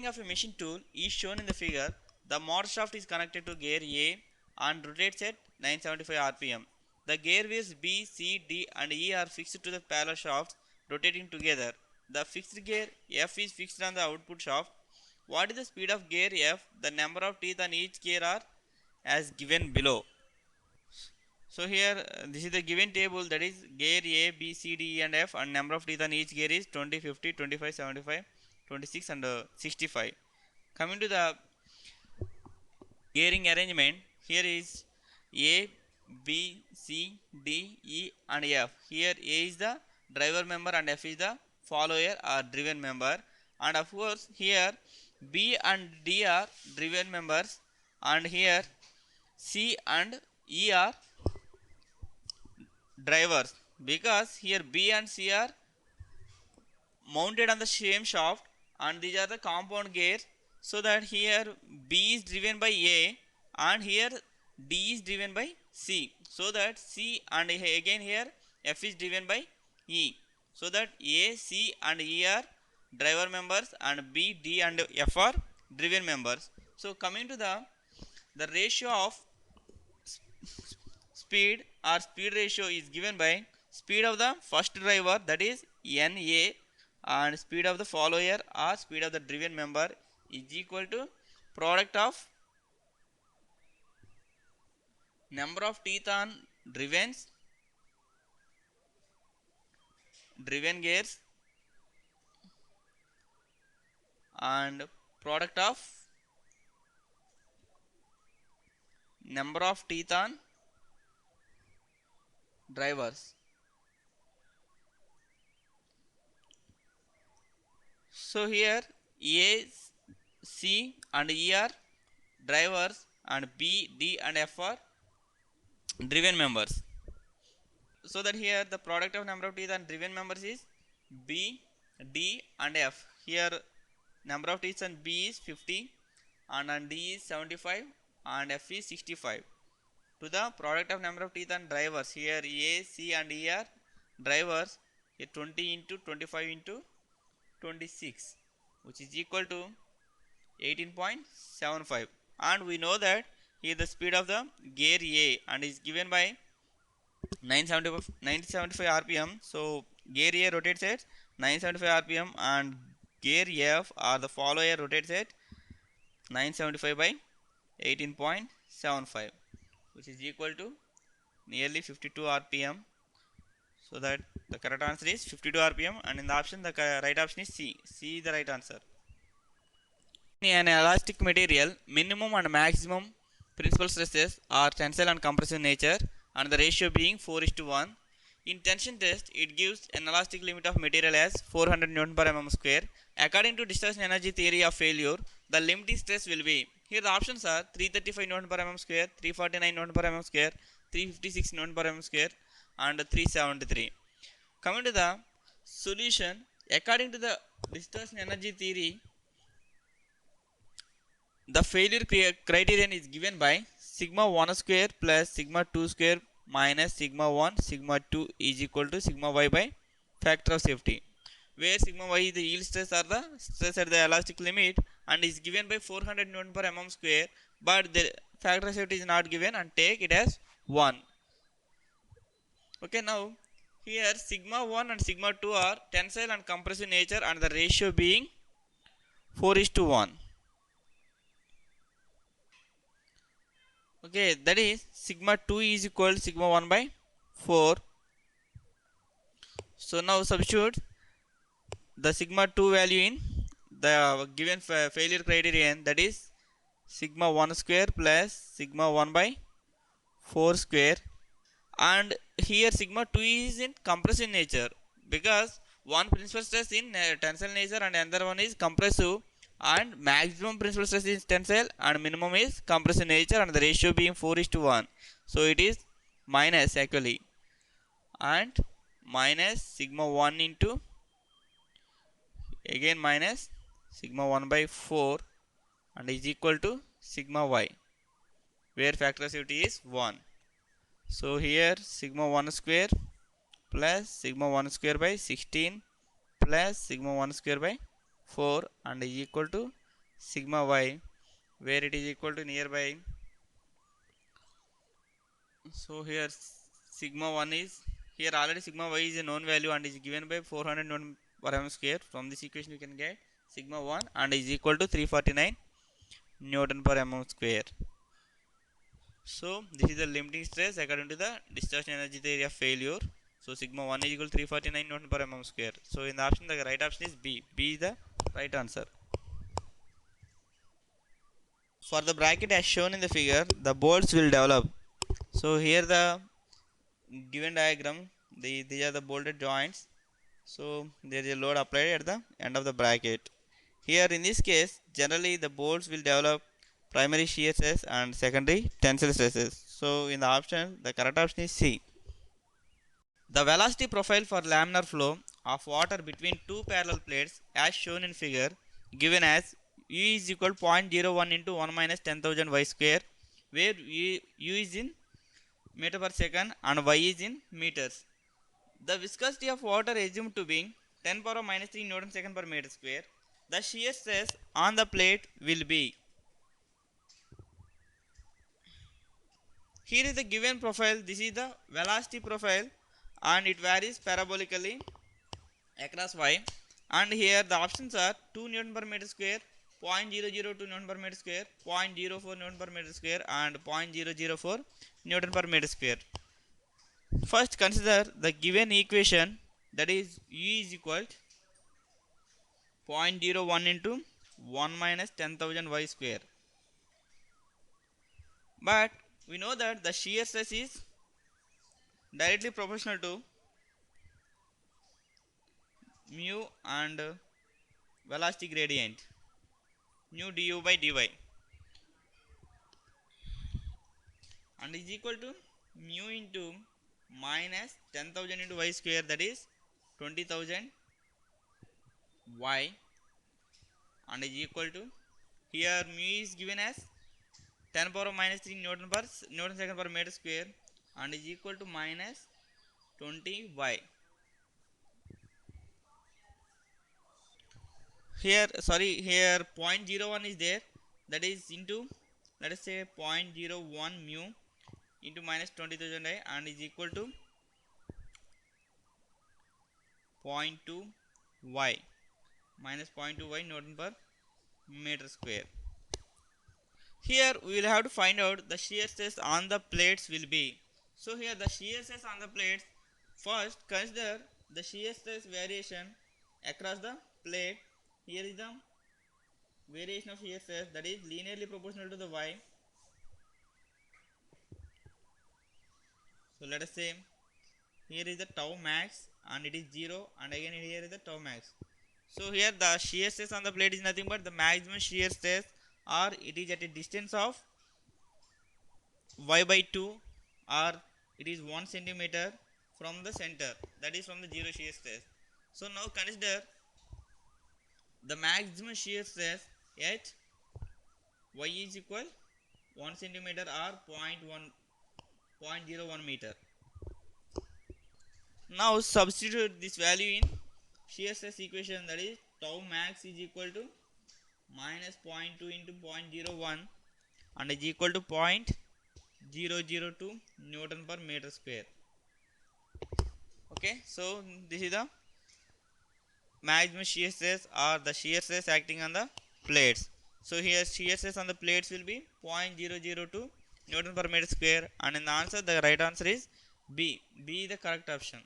working of a machine tool is shown in the figure. The motor shaft is connected to gear A and rotates at 975 rpm. The gear wheels B, C, D and E are fixed to the parallel shafts rotating together. The fixed gear F is fixed on the output shaft. What is the speed of gear F? The number of teeth on each gear are as given below. So here this is the given table, that is gear A, B, C, D, E and F, and number of teeth on each gear is 20, 50, 25, 75, 26 and 65. Coming to the gearing arrangement, here is A, B, C, D, E and F. Here A is the driver member and F is the follower or driven member, and of course here B and D are driven members, and here C and E are drivers, because here B and C are mounted on the same shaft and these are the compound gears, so that here B is driven by A and here D is driven by C, so that C and again here F is driven by E, so that A, C and E are driver members and B, D and F are driven members. So coming to the ratio of speed or speed ratio is given by speed of the first driver, that is NA, and speed of the follower or speed of the driven member is equal to product of number of teeth on driven gears and product of number of teeth on drivers. So here A, C and E are drivers and B, D and F are driven members. So that here the product of number of teeth on driven members is B, D and F. Here number of teeth on B is 50 and on D is 75 and F is 65. To the product of number of teeth on drivers, here A, C and E are drivers. Here 20 into 25 into 26, which is equal to 18.75, and we know that here the speed of the gear A and is given by 975 rpm. So gear A rotates at 975 rpm and gear F or the follower rotates at 975 by 18.75, which is equal to nearly 52 rpm. So that the correct answer is 52 rpm, and in the option the right option is C. C is the right answer. In an elastic material, minimum and maximum principal stresses are tensile and compressive nature, and the ratio being 4:1. In tension test, it gives an elastic limit of material as 400 Newton per mm square. According to distortion energy theory of failure, the limiting stress will be, here the options are 335 Newton per mm square, 349 Newton per mm square, 356 Newton per mm square and 373. Coming to the solution, according to the distortion energy theory, the failure criterion is given by sigma 1 square plus sigma 2 square minus sigma 1 sigma 2 is equal to sigma y by factor of safety, where sigma y is the yield stress or the stress at the elastic limit and is given by 400 Newton per mm square, but the factor of safety is not given and take it as 1. Okay, now here sigma 1 and sigma 2 are tensile and compressive nature and the ratio being 4:1. Okay, that is sigma 2 is equal to sigma 1 by 4. So now substitute the sigma 2 value in the given failure criterion, that is sigma 1 square plus sigma 1 by 4 square, and here sigma 2 is in compressive nature because one principal stress in tensile nature and another one is compressive, and maximum principal stress is tensile and minimum is compressive nature, and the ratio being 4:1. So it is minus actually, and minus sigma 1 into again minus sigma 1 by 4 and is equal to sigma y, where factor of safety is 1. So here sigma 1 square plus sigma 1 square by 16 plus sigma 1 square by 4 and is equal to sigma y, where it is equal to nearby. So here sigma 1 is, here already sigma y is a known value and is given by 400 newton per mm square. From this equation you can get sigma 1 and is equal to 349 newton per mm square. So this is the limiting stress according to the discharge energy theory of failure. So sigma 1 is equal to 349 newton per mm square. So in the option, the right option is B. B is the right answer. For the bracket as shown in the figure, the bolts will develop. So here the given diagram, these are the bolted joints. So there is a load applied at the end of the bracket. Here in this case, generally the bolts will develop primary shear stress and secondary tensile stresses. So in the option, the correct option is C. The velocity profile for laminar flow of water between two parallel plates as shown in figure, given as U is equal to 0.01 into 1 minus 10,000 y square, where U is in meter per second and y is in meters. The viscosity of water assumed to be 10 power minus 3 Newton second per meter square. The shear stress on the plate will be. Here is the given profile. This is the velocity profile and it varies parabolically across y. And here the options are 2 Newton per meter square, 0.002 Newton per meter square, 0.04 Newton per meter square and 0.004 Newton per meter square. First consider the given equation, that is U is equal to 0.01 into 1 minus 10,000 y square. But we know that the shear stress is directly proportional to mu and velocity gradient, mu du by dy, and is equal to mu into minus 10,000 into y square, that is 20,000 y, and is equal to, here mu is given as 10 power minus 3 Newton second per meter square and is equal to minus 20 y. Here here 0.01 is there, that is into, let us say 0.01 mu into minus 20,000 I and is equal to 0.2 y minus 0.2 y Newton per meter square. Here we will have to find out the shear stress on the plates will be. So here the shear stress on the plates, first consider the shear stress variation across the plate. Here is the variation of shear stress, that is linearly proportional to the y. So let us say here is the tau max and it is 0 and again here is the tau max. So here the shear stress on the plate is nothing but the maximum shear stress, or it is at a distance of y by 2 or it is 1 centimeter from the center, that is from the zero shear stress. So now consider the maximum shear stress at y is equal 1 centimeter or 0.01 meter. Now substitute this value in shear stress equation, that is tau max is equal to minus 0.2 into 0.01 and is equal to 0.002 Newton per meter square. Okay, so this is the maximum shear stress or the shear stress acting on the plates. So here shear stress on the plates will be 0.002 Newton per meter square, and in the answer the right answer is B. B is the correct option.